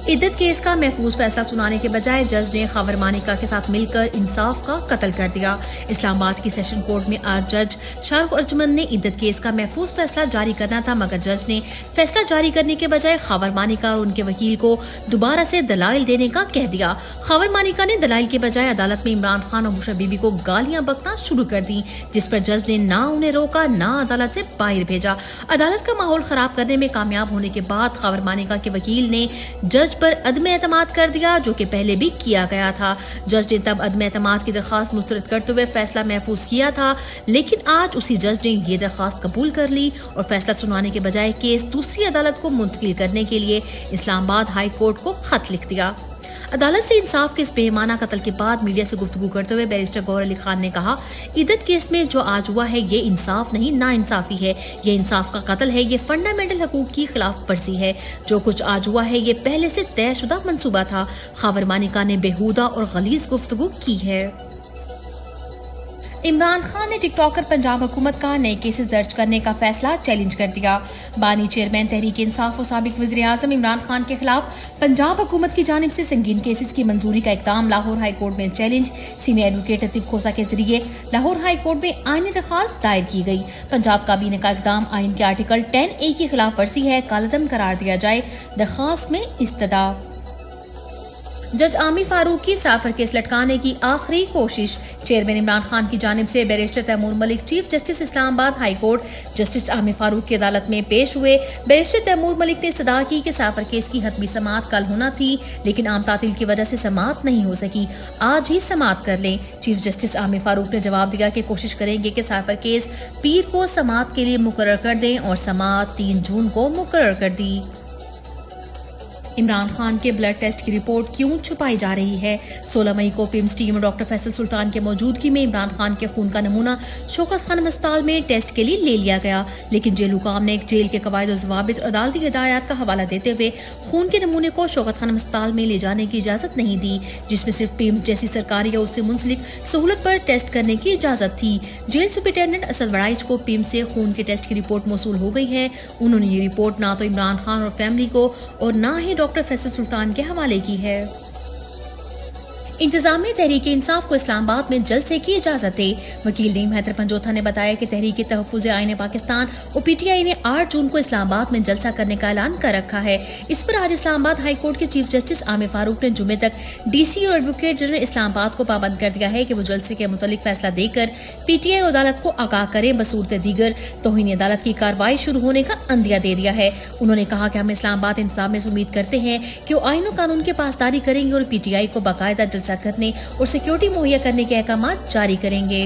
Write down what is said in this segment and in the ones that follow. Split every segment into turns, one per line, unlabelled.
इद्दत case का महफूज फैसला सुनाने के बजाय जज ने खबर मानिका के साथ मिलकर इंसाफ का कत्ल कर दिया। इस्लामाबाद की सेशन कोर्ट में आज जज शाहरुख अर्जुमंद ने इद्दत केस का महफूज फैसला जारी करना था, मगर जज ने फैसला जारी करने के बजाय खबर मानिका और उनके वकील को दोबारा से दलाइल देने का कह दिया। खबर मानिका ने दलाइल के बजाय अदालत में इमरान खान और बुशरा बीबी को गालियां बकना शुरू कर दी, जिस पर जज ने ना उन्हें रोका ना अदालत से बाहर भेजा। अदालत का माहौल खराब करने में कामयाब होने के बाद खबर मानिका के वकील ने जज पर अदम एतमाद कर दिया, जो कि पहले भी किया गया था। जज ने तब अदम एतमाद की दरखास्त मुस्तरद करते हुए फैसला महफूज किया था, लेकिन आज उसी जज ने ये दरखास्त कबूल कर ली और फैसला सुनाने के बजाय केस दूसरी अदालत को मुंतकिल करने के लिए इस्लामाबाद हाई कोर्ट को खत लिख दिया। अदालत से इंसाफ के इस बेईमाना कत्ल के बाद मीडिया से गुफ्तगू करते हुए बैरिस्टर गौहर अली खान ने कहा, इद्दत केस में जो आज हुआ है ये इंसाफ नहीं नाइंसाफी है, ये इंसाफ का कत्ल है, ये फंडामेंटल हकूक की खिलाफ वर्जी है। जो कुछ आज हुआ है ये पहले से तयशुदा मंसूबा था। खबर मानिका ने बेहुदा और गलीज गुफ्तगू की है। इमरान खान ने टिकटॉकर पंजाब हुकूमत का नए केसेस दर्ज करने का फैसला चैलेंज कर दिया। बानी चेयरमैन तहरीक इंसाफ और साबिक वज़ीर आज़म इमरान खान के खिलाफ पंजाब हुकूमत की जानिब से संगीन केसेस की मंजूरी का इक़दाम लाहौर हाई कोर्ट में चैलेंज। सीनियर एडवोकेट लतीफ खोसा के जरिए लाहौर हाई कोर्ट में आईनी दरखास्त दायर की गई। पंजाब काबीने का इक़दाम आइन के आर्टिकल 10A की खिलाफ वर्जी है, कालअदम करार दिया जाए। दरखास्त में इस्तदा। जज आमिर फारूक की साफर केस लटकाने की आखिरी कोशिश। चेयरमैन इमरान खान की जानिब से barrister Taimur Malik chief justice Islamabad high court justice Aamir Farooq की अदालत में पेश हुए। बैरिस्टर तैमूर मलिक ने इस्तदा की कि साफर केस की हतमी समाअत कल होना थी, लेकिन आम तातील की वजह से समाअत नहीं हो सकी, आज ही समाअत कर लें। चीफ जस्टिस आमिर फारूक ने जवाब दिया कि कोशिश करेंगे कि साफर केस पीर को समाअत के लिए मुकर्रर कर दें और समाअत 3 जून को मुकर्रर कर दी। इमरान खान के ब्लड टेस्ट की रिपोर्ट क्यों छुपाई जा रही है? 16 मई को पिम्स टीम और डॉक्टर फैसल सुल्तान के मौजूदगी में इमरान खान के खून का नमूना शौकत खानम अस्पताल में टेस्ट के लिए ले लिया गया, लेकिन जेल हुकाम ने एक जेल के कवायद और ज़वाबित और अदालती हिदायत का हवाला देते हुए खून के नमूने को शौकत खानम अस्पताल में ले जाने की इजाजत नहीं दी, जिसमें सिर्फ पिम्स जैसी सरकारी या उससे मुंसलिक सहूलत पर टेस्ट करने की इजाजत थी। जेल सुपरिटेंडेंट असद वड़ाइच को पिम्स से खून के टेस्ट की रिपोर्ट मौसूल हो गई है। उन्होंने ये रिपोर्ट ना तो इमरान खान और फैमिली को और ना ही डॉक्टर फैसल सुल्तान के हवाले की है। इंतजामिया तहरीक इंसाफ को इस्लामाबाद में जल्द से की इजाजत दे। वकील नीम हैदर पंजोथा ने बताया कि तहरीक तहफ़्फ़ुज़ आईन पाकिस्तान और PTI ने 8 जून को इस्लामाबाद में जलसा करने का ऐलान कर रखा है। इस पर आज इस्लामाबाद हाई कोर्ट के चीफ जस्टिस आमिर फारूक ने जुमे तक DC और एडवोकेट जनरल इस्लामाबाद को पाबंद कर दिया है कि वो जलसे के मुतालिक फैसला देकर PTI और अदालत को आगाह करें। बसूरत दीगर तौहीन अदालत की कार्रवाई शुरू होने का अंदिया दे दिया है। उन्होंने कहा कि हम इस्लामाबाद इंतजामिया से उम्मीद करते हैं कि वो आईन और कानून की पासदारी करेंगे और PTI को बाकायदा जलसा करने और सिक्योरिटी मुहैया करने के अहकाम जारी करेंगे।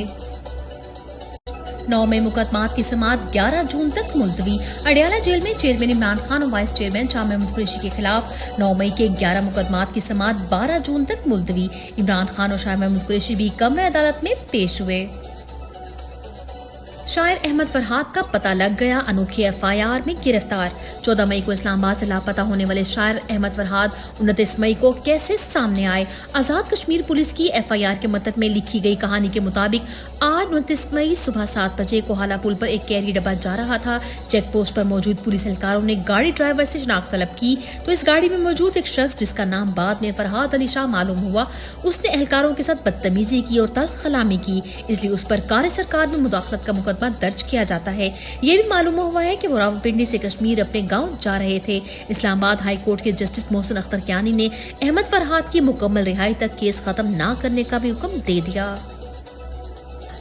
9 मई मुकदमात की समाअत 11 जून तक मुलतवी। अडयाला जेल में चेयरमैन इमरान खान और वाइस चेयरमैन शाह महमूद कुरैशी के खिलाफ 9 मई के 11 मुकदमात की समाअत 12 जून तक मुलतवी। इमरान खान और शाह महमूद कुरैशी भी कमरा अदालत में पेश हुए। शायर अहमद फरहाद का पता लग गया, अनोखी FIR में गिरफ्तार। 14 मई को इस्लामाबाद से लापता होने वाले शायर अहमद फरहाद 29 मई को कैसे सामने आए? आजाद कश्मीर पुलिस की FIR के मतन में लिखी गई कहानी के मुताबिक आज 29 मई सुबह 7 बजे कोहाला पुल पर एक कैरी डब्बा जा रहा था। चेक पोस्ट पर मौजूद पुलिस एहलकारों ने गाड़ी ड्राइवर से शनाख्त तलब की तो इस गाड़ी में मौजूद एक शख्स, जिसका नाम बाद में फरहाद अली शाह मालूम हुआ, उसने एहलकारों के साथ बदतमीजी की और तल्ख कलामी की, इसलिए उस पर कार सरकार में मुदाखलत का मुकदमा दर्ज किया जाता है। ये भी मालूम हुआ है कि वो रावलपिंडी से कश्मीर अपने गांव जा रहे थे। इस्लामाबाद हाई कोर्ट के जस्टिस मोहसिन अख्तर कियानी ने अहमद फरहाद की मुकम्मल रिहाई तक केस खत्म न करने का भी हुक्म दे दिया।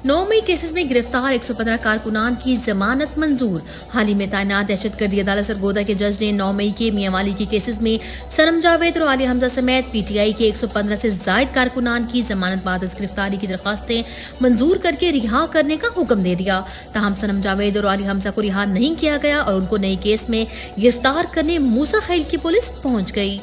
9 मई केसेस में गिरफ्तार 115 कारकुनान की जमानत मंजूर। हाल ही में तैनात दहशतगर्दी अदालत सरगोदा के जज ने 9 मई के मियांवाली के केसेस में सनम जावेद और आली हमजा समेत PTI के 115 से जायद कारकुनान की जमानत बाद गिरफ्तारी की दरखास्तें मंजूर करके रिहा करने का हुक्म दे दिया। ताहम सनम जावेद और आली हमजा को रिहा नहीं किया गया और उनको नए केस में गिरफ्तार करने मूसा खैल की पुलिस पहुंच गई।